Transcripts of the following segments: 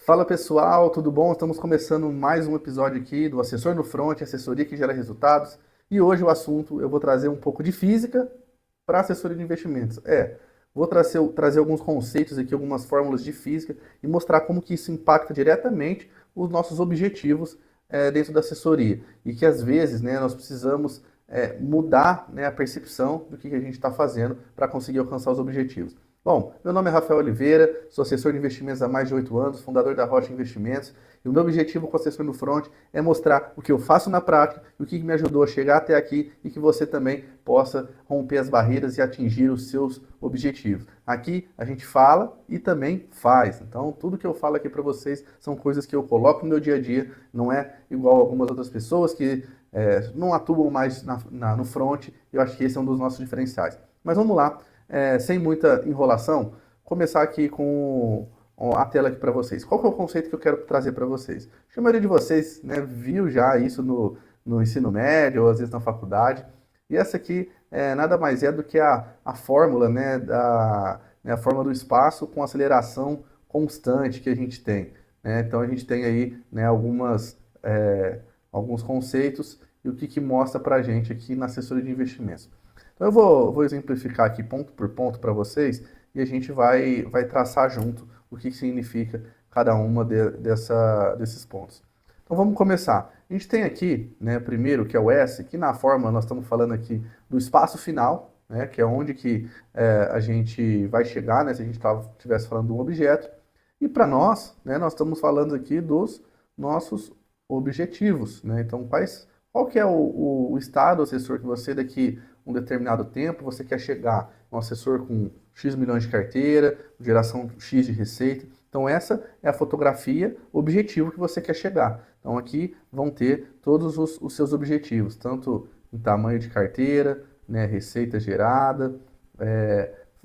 Fala pessoal, tudo bom? Estamos começando mais um episódio aqui do Assessor no Front, assessoria que gera resultados. E hoje o assunto eu vou trazer um pouco de física para assessoria de investimentos. Vou trazer alguns conceitos aqui, algumas fórmulas de física e mostrar como que isso impacta diretamente os nossos objetivos dentro da assessoria. E que às vezes nós precisamos mudar a percepção do que a gente está fazendo para conseguir alcançar os objetivos. Bom, meu nome é Rafael Oliveira, sou assessor de investimentos há mais de 8 anos, fundador da Rocha Investimentos, e o meu objetivo com o Assessor no Front é mostrar o que eu faço na prática e o que me ajudou a chegar até aqui e que você também possa romper as barreiras e atingir os seus objetivos. Aqui a gente fala e também faz, então tudo que eu falo aqui para vocês são coisas que eu coloco no meu dia a dia, não é igual a algumas outras pessoas que não atuam mais no front. Eu acho que esse é um dos nossos diferenciais. Mas vamos lá. Sem muita enrolação, começar aqui com a tela aqui para vocês. Qual que é o conceito que eu quero trazer para vocês? A maioria de vocês viu já isso no ensino médio ou às vezes na faculdade. E essa aqui nada mais é do que a fórmula, a fórmula do espaço com aceleração constante que a gente tem. Então a gente tem aí alguns conceitos e o que mostra para a gente aqui na assessoria de investimentos. Então eu vou exemplificar aqui ponto por ponto para vocês e a gente vai traçar junto o que significa cada uma desses pontos. Então vamos começar. A gente tem aqui, primeiro, que é o S, que na fórmula nós estamos falando aqui do espaço final, que é onde que a gente vai chegar, se a gente estivesse falando de um objeto. E para nós, nós estamos falando aqui dos nossos objetivos. Então qual que é o estado assessor que você daqui um determinado tempo você quer chegar, um assessor com X milhões de carteira, geração X de receita. Então essa é a fotografia objetivo que você quer chegar. Então aqui vão ter todos os seus objetivos, tanto em tamanho de carteira, receita gerada,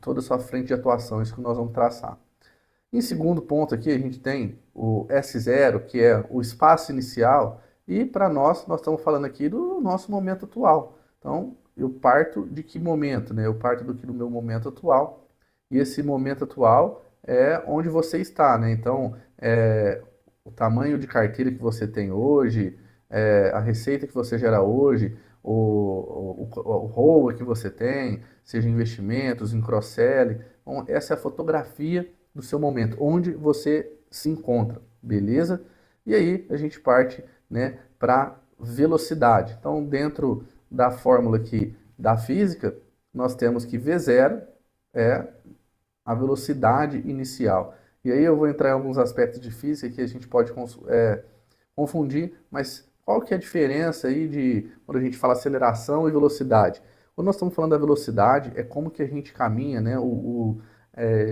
toda a sua frente de atuação, isso que nós vamos traçar. Em segundo ponto aqui a gente tem o S0, que é o espaço inicial, e para nós estamos falando aqui do nosso momento atual. Então, eu parto de que momento? Eu parto do meu momento atual, e esse momento atual é onde você está. Então, o tamanho de carteira que você tem hoje, a receita que você gera hoje, o ROA que você tem, seja em investimentos, em cross-selling. Então, essa é a fotografia do seu momento, onde você se encontra, beleza? E aí a gente parte para velocidade. Então, dentro da fórmula aqui da física, nós temos que V0 é a velocidade inicial. E aí eu vou entrar em alguns aspectos de física que a gente pode confundir, mas qual que é a diferença aí de quando a gente fala aceleração e velocidade? Quando nós estamos falando da velocidade, é como que a gente caminha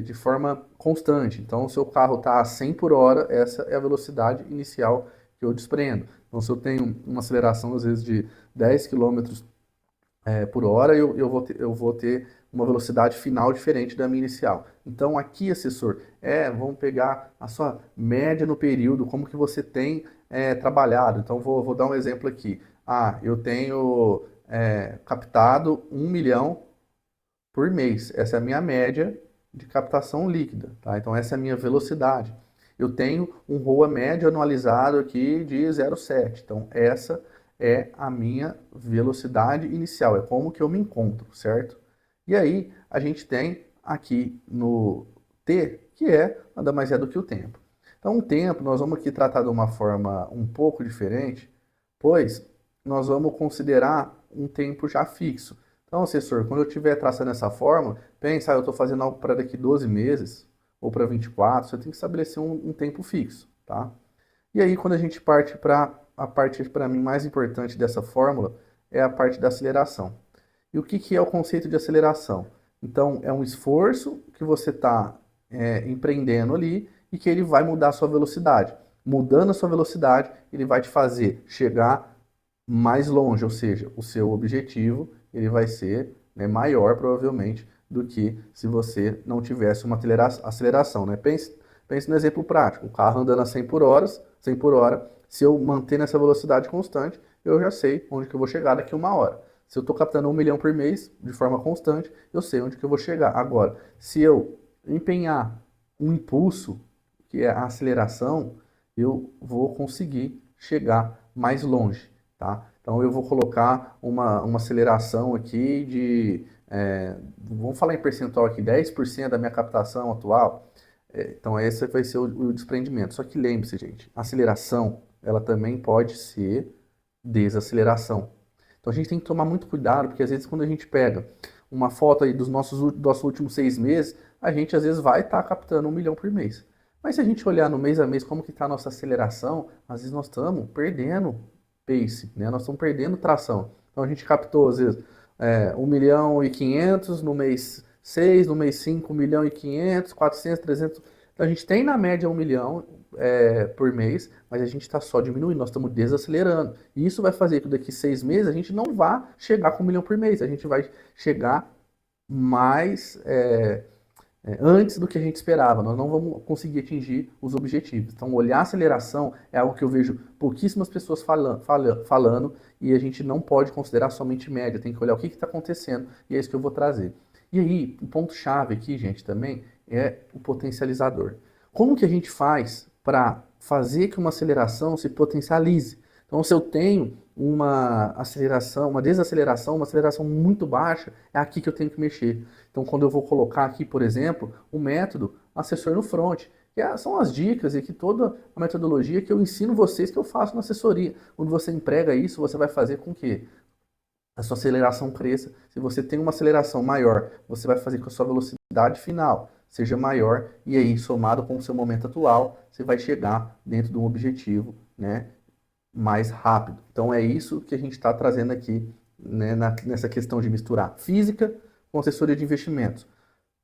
de forma constante. Então, o seu carro está a 100 por hora, essa é a velocidade inicial que eu desprendo. Então, se eu tenho uma aceleração, às vezes, de 10 km por hora, eu vou ter uma velocidade final diferente da minha inicial. Então, aqui, assessor, vamos pegar a sua média no período, como que você tem trabalhado. Então, vou dar um exemplo aqui. Eu tenho captado 1 milhão por mês. Essa é a minha média de captação líquida, tá? Então, essa é a minha velocidade. Eu tenho um ROA médio anualizado aqui de 0,7. Então, essa é a minha velocidade inicial, é como que eu me encontro, certo? E aí, a gente tem aqui no T, que nada mais é do que o tempo. Então, o tempo, nós vamos aqui tratar de uma forma um pouco diferente, pois nós vamos considerar um tempo já fixo. Então, assessor, quando eu estiver traçando essa fórmula, pensa, eu estou fazendo algo para daqui 12 meses, ou para 24, você tem que estabelecer um tempo fixo, tá? E aí, quando a gente parte para a parte, para mim, mais importante dessa fórmula, é a parte da aceleração. E o que é o conceito de aceleração? Então, é um esforço que você está empreendendo ali e que ele vai mudar a sua velocidade. Mudando a sua velocidade, ele vai te fazer chegar mais longe, ou seja, o seu objetivo ele vai ser maior, provavelmente, do que se você não tivesse uma aceleração. Pense no exemplo prático, o carro andando a 100 por hora, se eu manter nessa velocidade constante, eu já sei onde que eu vou chegar daqui a 1 hora. Se eu estou captando 1 milhão por mês, de forma constante, eu sei onde que eu vou chegar. Agora, se eu empenhar um impulso, que é a aceleração, eu vou conseguir chegar mais longe, tá? Então eu vou colocar uma aceleração aqui de, vamos falar em percentual aqui, 10% da minha captação atual. Então esse vai ser o desprendimento. Só que lembre-se, gente, aceleração, ela também pode ser desaceleração. Então a gente tem que tomar muito cuidado, porque às vezes quando a gente pega uma foto aí dos nossos últimos 6 meses, a gente às vezes vai estar captando 1 milhão por mês. Mas se a gente olhar no mês a mês como que está a nossa aceleração, às vezes nós estamos perdendo pace, né? Nós estamos perdendo tração. Então a gente captou às vezes 1.500.000 no mês 6, no mês 5, 1.500.000, 400, 300. Então a gente tem na média 1 milhão por mês, mas a gente está só diminuindo, nós estamos desacelerando. E isso vai fazer que daqui 6 meses a gente não vá chegar com 1 milhão por mês, a gente vai chegar mais antes do que a gente esperava, nós não vamos conseguir atingir os objetivos. Então, olhar a aceleração é algo que eu vejo pouquíssimas pessoas falando e a gente não pode considerar somente média, tem que olhar o que está acontecendo e é isso que eu vou trazer. E aí, o ponto-chave aqui, gente, também é o potencializador. Como que a gente faz para fazer que uma aceleração se potencialize? Então, se eu tenho uma aceleração, uma desaceleração, uma aceleração muito baixa, é aqui que eu tenho que mexer. Então, quando eu vou colocar aqui, por exemplo, o método assessor no front, que são as dicas e que toda a metodologia que eu ensino vocês, que eu faço na assessoria. Quando você emprega isso, você vai fazer com que a sua aceleração cresça. Se você tem uma aceleração maior, você vai fazer com que a sua velocidade final seja maior, e aí, somado com o seu momento atual, você vai chegar dentro de um objetivo, né, mais rápido. Então é isso que a gente está trazendo aqui, né, nessa questão de misturar física com assessoria de investimentos.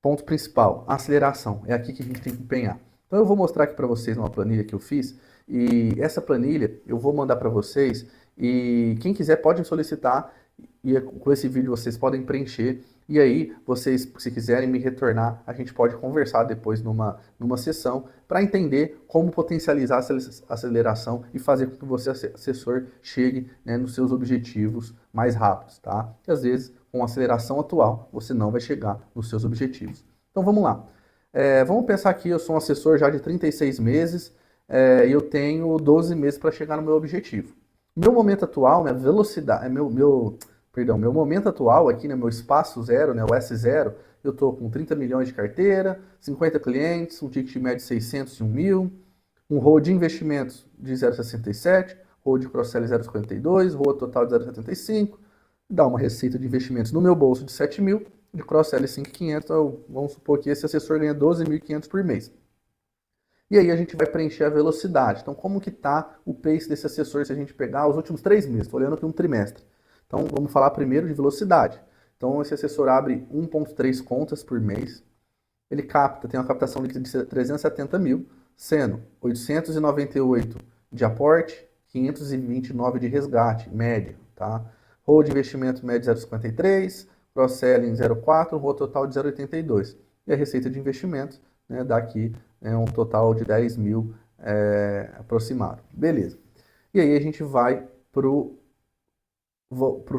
Ponto principal, aceleração. É aqui que a gente tem que empenhar. Então eu vou mostrar aqui para vocês uma planilha que eu fiz, e essa planilha eu vou mandar para vocês, e quem quiser pode solicitar, e com esse vídeo vocês podem preencher, e aí vocês, se quiserem me retornar, a gente pode conversar depois numa sessão para entender como potencializar a aceleração e fazer com que você, assessor, chegue, né, nos seus objetivos mais rápidos, tá? Porque às vezes, com a aceleração atual, você não vai chegar nos seus objetivos. Então vamos lá. Vamos pensar aqui, eu sou um assessor já de 36 meses e eu tenho 12 meses para chegar no meu objetivo. Meu momento atual, minha velocidade, meu momento atual aqui, né, meu espaço zero, né, o S0, eu estou com 30 milhões de carteira, 50 clientes, um ticket médio de 600 e 1 mil, um ROA de investimentos de 0,67, ROA de cross-sell 0,52, ROA total de 0,75, dá uma receita de investimentos no meu bolso de 7 mil, de cross-sell 5.500, então vamos supor que esse assessor ganha 12.500 por mês. E aí a gente vai preencher a velocidade. Então, como que está o pace desse assessor se a gente pegar os últimos 3 meses? Estou olhando aqui um trimestre. Então, vamos falar primeiro de velocidade. Então, esse assessor abre 1,3 contas por mês. Ele tem uma captação líquida de 370 mil, sendo 898 de aporte, 529 de resgate, média, tá? ROA de investimento médio 0,53, cross-selling 0,4, ROA total de 0,82. E a receita de investimentos, né, dá aqui um total de 10 mil aproximado. Beleza. E aí a gente vai para o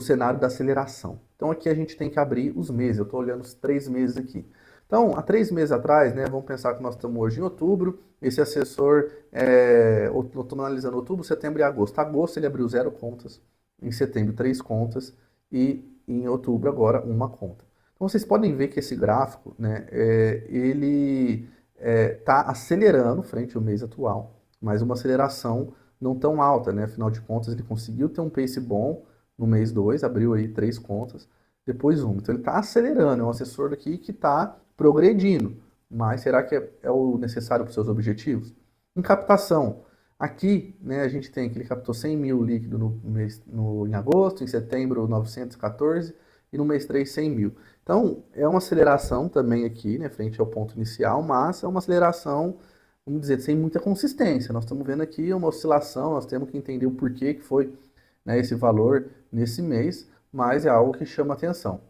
cenário da aceleração. Então aqui a gente tem que abrir os meses. Eu estou olhando os 3 meses aqui. Então, há 3 meses atrás, né, vamos pensar que nós estamos hoje em outubro, esse assessor, estamos analisando outubro, setembro e agosto. Agosto ele abriu 0 contas, em setembro 3 contas e em outubro agora 1 conta. Então vocês podem ver que esse gráfico, né, ele está acelerando frente ao mês atual, mas uma aceleração não tão alta, né? Afinal de contas ele conseguiu ter um pace bom no mês 2, abriu aí 3 contas, depois 1. Então ele está acelerando, é um assessor aqui que está progredindo, mas será que é o necessário para os seus objetivos? Em captação, aqui, né, a gente tem que ele captou 100 mil líquido em agosto, em setembro 914 e no mês 3 100 mil. Então é uma aceleração também aqui, né, frente ao ponto inicial, mas é uma aceleração, vamos dizer, sem muita consistência. Nós estamos vendo aqui uma oscilação, nós temos que entender o porquê que foi, né, esse valor nesse mês, mas é algo que chama atenção.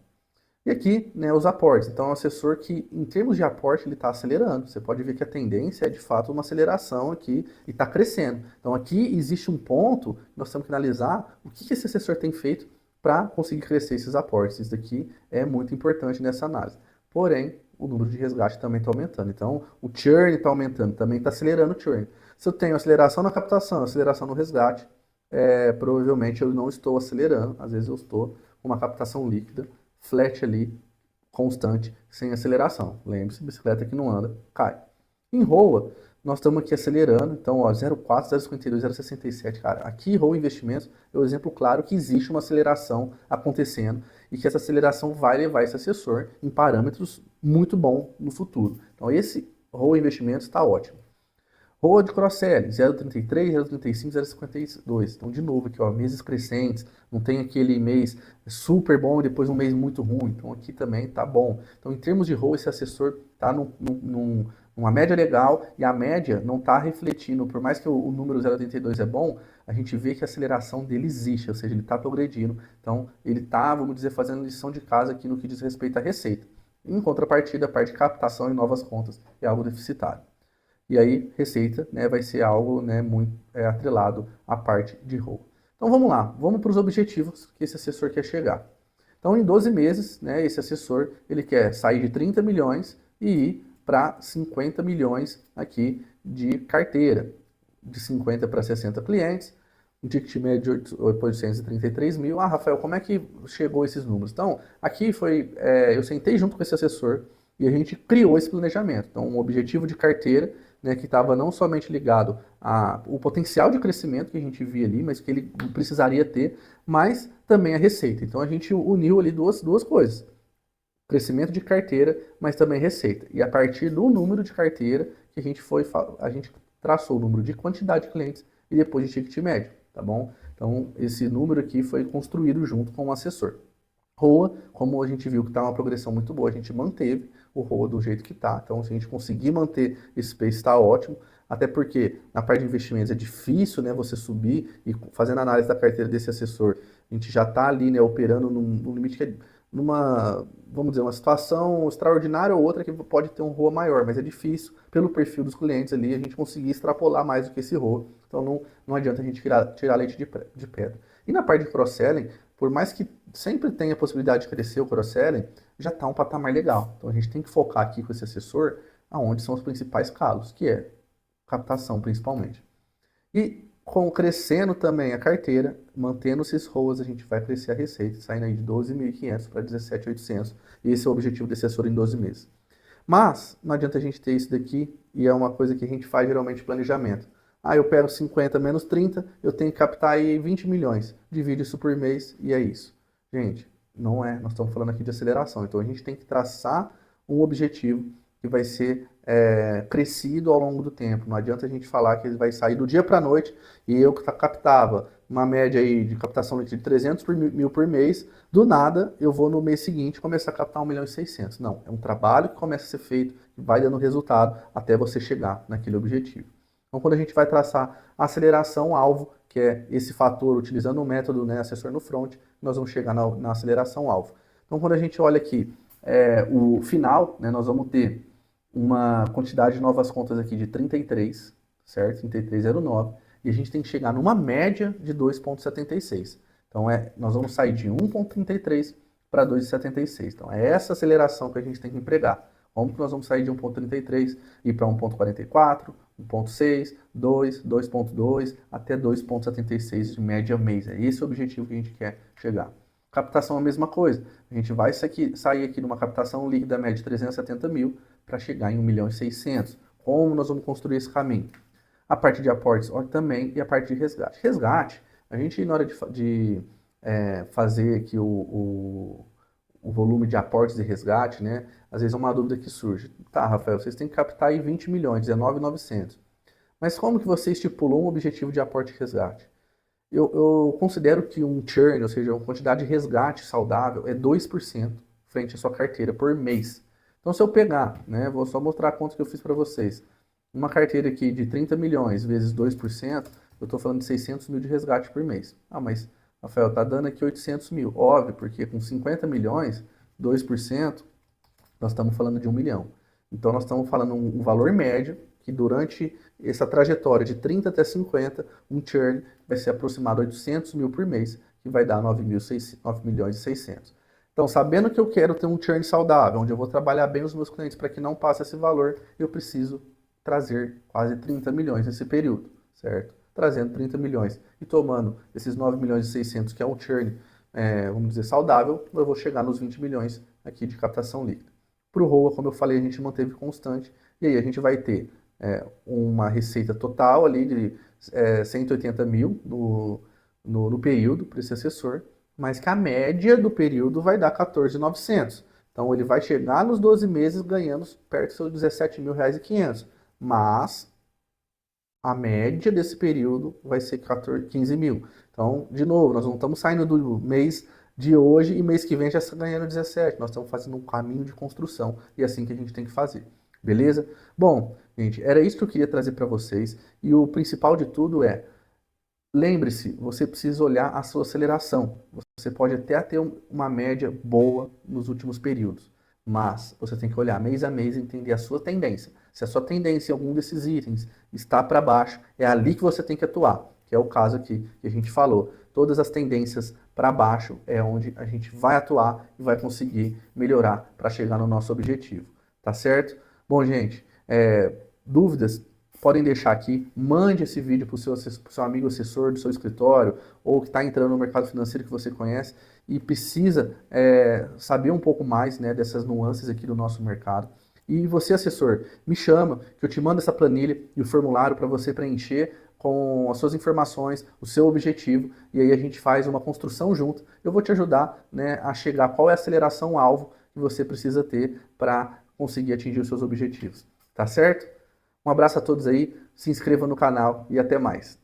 E aqui, né, os aportes. Então, é um assessor que, em termos de aporte, ele está acelerando. Você pode ver que a tendência é, de fato, uma aceleração aqui e está crescendo. Então, aqui existe um ponto que nós temos que analisar o que esse assessor tem feito para conseguir crescer esses aportes. Isso daqui é muito importante nessa análise. porém, o número de resgate também está aumentando. Então, o churn está aumentando, também está acelerando o churn. Se eu tenho aceleração na captação, aceleração no resgate, provavelmente eu não estou acelerando, às vezes eu estou com uma captação líquida, flat ali, constante, sem aceleração. Lembre-se, bicicleta que não anda, cai. Em ROA, nós estamos aqui acelerando, então, ó, 0,4, 0,52, 0,67, cara, aqui ROA Investimentos é o exemplo claro que existe uma aceleração acontecendo e que essa aceleração vai levar esse assessor em parâmetros muito bons no futuro. Então, esse ROA Investimentos está ótimo. ROA de cross-selling, 0,33, 0,35, 0,52. Então, de novo aqui, ó, meses crescentes, não tem aquele mês super bom e depois um mês muito ruim. Então, aqui também tá bom. Então, em termos de ROA, esse assessor tá numa média legal e a média não está refletindo, por mais que o número 0,82 é bom, a gente vê que a aceleração dele existe, ou seja, ele está progredindo. Então, ele está, vamos dizer, fazendo lição de casa aqui no que diz respeito à receita. Em contrapartida, a parte de captação e novas contas é algo deficitário. E aí, receita, né, vai ser algo, né, muito atrelado à parte de ROA. Então vamos lá, vamos para os objetivos que esse assessor quer chegar. Então em 12 meses, né, esse assessor ele quer sair de 30 milhões e ir para 50 milhões aqui de carteira, de 50 para 60 clientes, um ticket médio de 833 mil. Ah, Rafael, como é que chegou esses números? Então, aqui foi, eu sentei junto com esse assessor e a gente criou esse planejamento. Então, um objetivo de carteira, né, que estava não somente ligado ao potencial de crescimento que a gente via ali, mas que ele precisaria ter, mas também a receita. Então, a gente uniu ali duas coisas. Crescimento de carteira, mas também receita. E a partir do número de carteira que a gente traçou o número de quantidade de clientes e depois de ticket médio, tá bom? Então, esse número aqui foi construído junto com o assessor. ROA, como a gente viu que está uma progressão muito boa, a gente manteve o ROA do jeito que está. Então, se a gente conseguir manter esse pace, está ótimo. Até porque na parte de investimentos é difícil, né, você subir e fazendo análise da carteira desse assessor, a gente já está ali, né, operando num limite que é vamos dizer, uma situação extraordinária ou outra que pode ter um ROA maior, mas é difícil, pelo perfil dos clientes ali, a gente conseguir extrapolar mais do que esse ROA. Então não adianta a gente tirar leite de pedra. E na parte de cross-selling, por mais que sempre tenha a possibilidade de crescer o cross-selling, já está um patamar legal. Então a gente tem que focar aqui com esse assessor aonde são os principais calos, que é captação principalmente. E crescendo também a carteira, mantendo esses ROAs, a gente vai crescer a receita, saindo aí de 12.500 para 17.800. E esse é o objetivo desse assessor em 12 meses. Mas não adianta a gente ter isso daqui, e é uma coisa que a gente faz geralmente planejamento. Ah, eu pego 50 menos 30, eu tenho que captar aí 20 milhões. Divide isso por mês e é isso. Gente, não é. Nós estamos falando aqui de aceleração. Então a gente tem que traçar um objetivo que vai ser crescido ao longo do tempo. Não adianta a gente falar que ele vai sair do dia para a noite e eu que captava uma média aí de captação de 300 mil por mês, do nada eu vou no mês seguinte começar a captar 1 milhão e 600. Não, é um trabalho que começa a ser feito e vai dando resultado até você chegar naquele objetivo. Então, quando a gente vai traçar a aceleração alvo, que é esse fator utilizando o método, né, assessor no front, nós vamos chegar na aceleração alvo. Então, quando a gente olha aqui o final, né, nós vamos ter uma quantidade de novas contas aqui de 33, certo? 3309, e a gente tem que chegar numa média de 2,76. Então, nós vamos sair de 1,33 para 2,76. Então, é essa aceleração que a gente tem que empregar. Como que nós vamos sair de 1,33 e para 1,44, 1,6, 2, 2,2 até 2,76 de média mês. É esse o objetivo que a gente quer chegar. Captação é a mesma coisa. A gente vai sair aqui de uma captação líquida média de 370 mil para chegar em 1 milhão e 600. Como nós vamos construir esse caminho? A parte de aportes também e a parte de resgate. Resgate, a gente na hora de fazer aqui o volume de aportes e resgate, né? Às vezes é uma dúvida que surge. Tá, Rafael, vocês têm que captar aí 20 milhões, 19.900. Mas como que você estipulou um objetivo de aporte e resgate? Eu considero que um churn, ou seja, uma quantidade de resgate saudável, é 2% frente à sua carteira por mês. Então, se eu pegar, né, vou só mostrar a conta que eu fiz para vocês, uma carteira aqui de 30 milhões vezes 2%, eu estou falando de 600 mil de resgate por mês. Ah, mas, Rafael, tá dando aqui 800 mil. Óbvio, porque com 50 milhões, 2%, nós estamos falando de 1 milhão. Então, nós estamos falando um valor médio, que durante essa trajetória de 30 até 50, um churn vai ser aproximado a 800 mil por mês, que vai dar 9 milhões e 600. Então, sabendo que eu quero ter um churn saudável, onde eu vou trabalhar bem os meus clientes para que não passe esse valor, eu preciso trazer quase 30 milhões nesse período, certo? Trazendo 30 milhões e tomando esses 9 milhões e 600, que é um churn, vamos dizer, saudável, eu vou chegar nos 20 milhões aqui de captação líquida. Para o ROA, como eu falei, a gente manteve constante, e aí a gente vai ter uma receita total ali de 180 mil no período para esse assessor, mas que a média do período vai dar 14.900. Então ele vai chegar nos 12 meses ganhando perto dos seus 17 mil reais e 500. Mas a média desse período vai ser 15 mil. Então, de novo, nós não estamos saindo do mês de hoje e mês que vem já está ganhando 17. Nós estamos fazendo um caminho de construção e é assim que a gente tem que fazer. Beleza? Bom, gente, era isso que eu queria trazer para vocês. E o principal de tudo é, lembre-se, você precisa olhar a sua aceleração. Você pode até ter uma média boa nos últimos períodos, mas você tem que olhar mês a mês e entender a sua tendência. Se a sua tendência em algum desses itens está para baixo, é ali que você tem que atuar, que é o caso aqui que a gente falou. Todas as tendências para baixo é onde a gente vai atuar e vai conseguir melhorar para chegar no nosso objetivo. Tá certo? Bom, gente, dúvidas? Podem deixar aqui, mande esse vídeo para o seu amigo assessor do seu escritório ou que está entrando no mercado financeiro que você conhece e precisa saber um pouco mais, né, dessas nuances aqui do nosso mercado. E você, assessor, me chama, que eu te mando essa planilha e o formulário para você preencher com as suas informações, o seu objetivo, e aí a gente faz uma construção junto. Eu vou te ajudar, né, a chegar a qual é a aceleração-alvo que você precisa ter para conseguir atingir os seus objetivos. Tá certo? Um abraço a todos aí, se inscreva no canal e até mais.